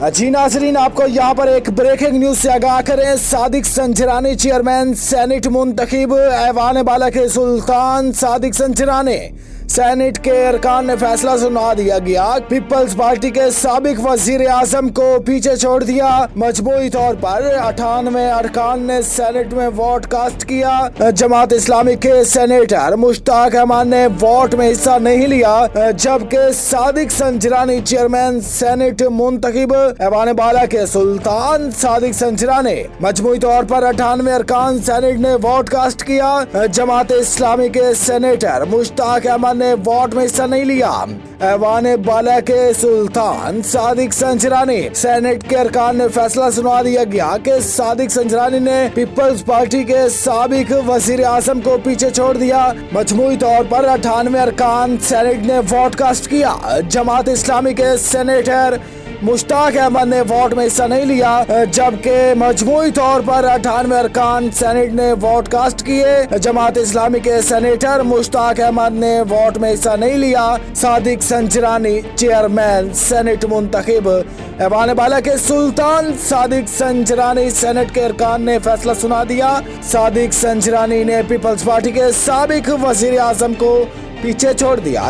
जी नाजरीन, आपको यहाँ पर एक ब्रेकिंग न्यूज से आगाह करें। सादिक संजरानी चेयरमैन सेनेट मुंतखब। ऐवान बाला के सुल्तान सादिक संजरानी सेनेट के अरकान ने फैसला सुना दिया गया। पीपल्स पार्टी के साबिक वजीर आजम को पीछे छोड़ दिया। मजमूई तौर पर 98 अरकान ने सेनेट में वोट कास्ट किया। जमात इस्लामी के सेनेटर मुश्ताक अहमद ने वोट में हिस्सा नहीं लिया, जबकि सादिक संजरानी चेयरमैन सेनेट मुंतखब। ऐवान बाला के सुल्तान सादिक संजरानी मजमूई तौर पर 98 अरकान सेनेट ने वोट कास्ट किया। जमात इस्लामी के सेनेटर मुश्ताक अहमद ने वोट में हिस्सा नहीं लिया। ऐवान बाला के सुल्तान सादिक संजरानी सेनेट के अरकान ने फैसला सुना दिया गया कि सादिक संजरानी ने पीपल्स पार्टी के साबिक वजीर आजम को पीछे छोड़ दिया। मजमूई तौर पर 98 अरकान सेनेट ने वोट कास्ट किया। जमात इस्लामी के सेनेटर मुश्ताक अहमद ने वोट में हिस्सा नहीं लिया, जबकि मजमूई तौर पर 98 अरकान सेनेट ने वोट कास्ट किए। जमात इस्लामी के सेनेटर मुश्ताक अहमद ने वोट में हिस्सा नहीं लिया। सादिक संजरानी चेयरमैन सेनेट मुंतखब। ऐवान बाला के सुल्तान सादिक संजरानी सेनेट के अरकान ने फैसला सुना दिया। सादिक संजरानी ने पीपल्स पार्टी के साबिक वजीर आजम को पीछे छोड़ दिया।